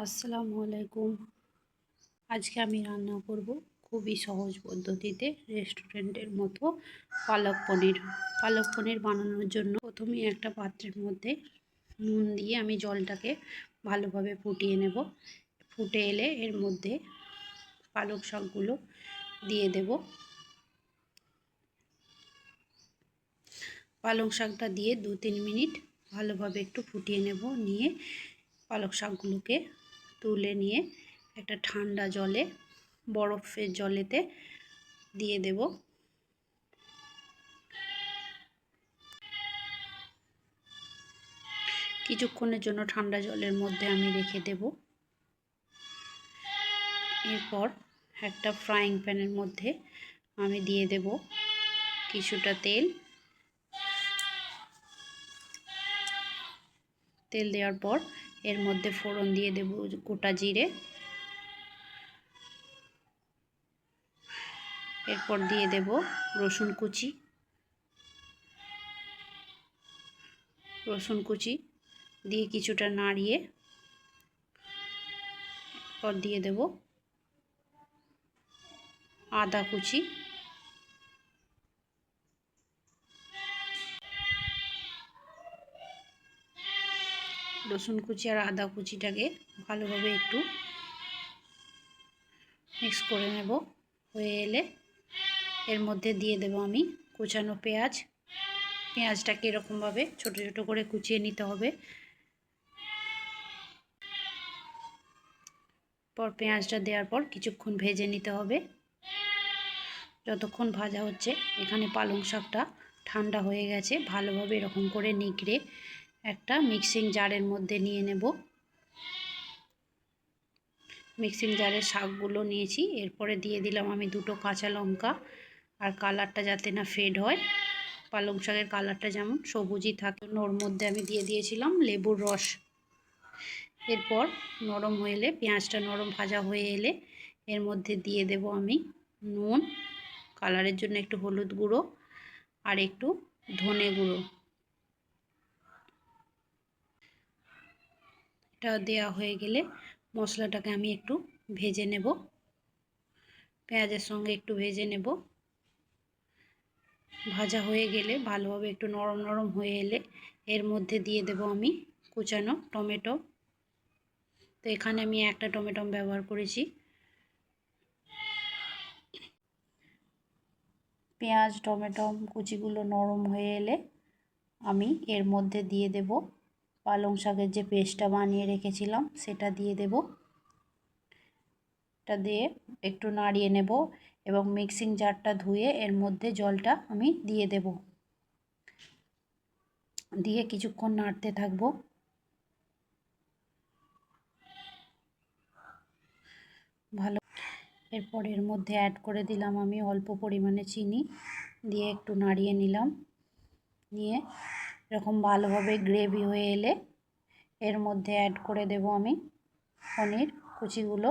আসসালামু আলাইকুম। আজকে আমি রান্না করব খুবই সহজ পদ্ধতিতে রেস্টুরেন্টের মতো পালক পনির। পালক পনির বানানোর জন্য প্রথমেই একটা পাত্রের মধ্যে নুন দিয়ে আমি জলটাকে ভালোভাবে ফুটিয়ে নেব। ফুটে এলে এর মধ্যে পালক শাকগুলো দিয়ে দেব। পালং শাকটা দিয়ে 2-3 মিনিট ভালোভাবে একটু ফুটিয়ে নেব। নিয়ে পালক শাকগুলোকে তুলে নিয়ে একটা ঠান্ডা জলে, বরফের জলেতে দিয়ে দেব। কিছুক্ষণের জন্য ঠান্ডা জলের মধ্যে আমি রেখে দেব। এরপর একটা ফ্রাইং প্যানের মধ্যে আমি দিয়ে দেব কিছুটা তেল। তেল দেওয়ার পর এর মধ্যে ফোড়ন দিয়ে দেব গোটা জিরে। এরপর দিয়ে দেব রসুন কুচি। রসুন কুচি দিয়ে কিছুটা নাড়িয়ে এরপর দিয়ে দেব আদা কুচি। রসুন কুচি আর আদা কুচিটাকে ভালোভাবে একটু মিক্স করে নেব। হয়ে এলে এর মধ্যে দিয়ে দেব আমি কুচানো পেঁয়াজ। পেঁয়াজটাকে এরকমভাবে ছোট ছোট করে কুচিয়ে নিতে হবে। পর পেঁয়াজটা দেওয়ার পর কিছুক্ষণ ভেজে নিতে হবে। যতক্ষণ ভাজা হচ্ছে এখানে পালং শাকটা ঠান্ডা হয়ে গেছে। ভালোভাবে এরকম করে নিগড়ে একটা মিক্সিং জারের মধ্যে নিয়ে নেব। মিক্সিং জারের শাকগুলো নিয়েছি। এরপরে দিয়ে দিলাম আমি 2টো কাঁচা লঙ্কা। আর কালারটা যাতে না ফেড হয়, পালং শাকের কালারটা যেমন সবুজই থাকে, ওর মধ্যে আমি দিয়ে দিয়েছিলাম লেবুর রস। এরপর নরম হয়ে এলে, পেঁয়াজটা নরম ভাজা হয়ে এলে এর মধ্যে দিয়ে দেব আমি নুন, কালারের জন্য একটু হলুদ গুঁড়ো আর একটু ধনে গুঁড়ো। এটা দেওয়া হয়ে গেলে মশলাটাকে আমি একটু ভেজে নেব। পেঁয়াজের সঙ্গে একটু ভেজে নেব। ভাজা হয়ে গেলে ভালোভাবে একটু নরম নরম হয়ে এলে এর মধ্যে দিয়ে দেব আমি কুচানো টমেটো। তো এখানে আমি একটা টমেটো ব্যবহার করেছি। পেঁয়াজ টমেটো কুচিগুলো নরম হয়ে এলে আমি এর মধ্যে দিয়ে দেব পালং শাকের যে পেস্টটা বানিয়ে রেখেছিলাম সেটা দিয়ে দেব। এটা দিয়ে একটু নাড়িয়ে নেব এবং মিক্সিং জারটা ধুয়ে এর মধ্যে জলটা আমি দিয়ে দেব। দিয়ে কিছুক্ষণ নাড়তে থাকবো। ভালো। এরপর এর মধ্যে অ্যাড করে দিলাম আমি অল্প পরিমাণে চিনি, দিয়ে একটু নাড়িয়ে নিলাম। নিয়ে এরকম ভালোভাবে গ্রেভি হয়ে এলে এর মধ্যে অ্যাড করে দেব আমি পনির কুচিগুলো।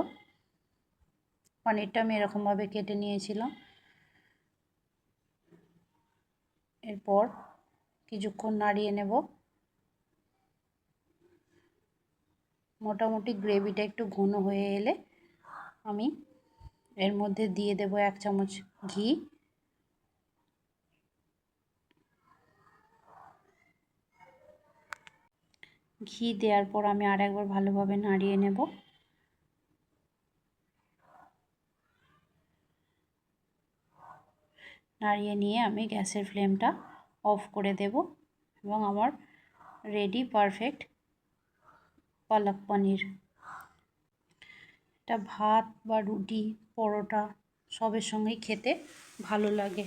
পনিরটা আমি এরকমভাবে কেটে নিয়েছিলাম। এরপর কিছুক্ষণ নাড়িয়ে নেব। মোটামুটি গ্রেভিটা একটু ঘন হয়ে এলে আমি এর মধ্যে দিয়ে দেব 1 চামচ ঘি। ঘি দেওয়ার পর আমি আরেকবার ভালোভাবে নাড়িয়ে নেব। নাড়িয়ে নিয়ে আমি গ্যাসের ফ্লেমটা অফ করে দেব এবং আমার রেডি পারফেক্ট পালক পনির। এটা ভাত বা রুটি, পরোটা সবের সঙ্গেই খেতে ভালো লাগে।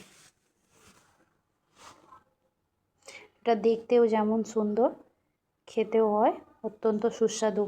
এটা দেখতেও যেমন সুন্দর, খেতেও হয় অত্যন্ত সুস্বাদু।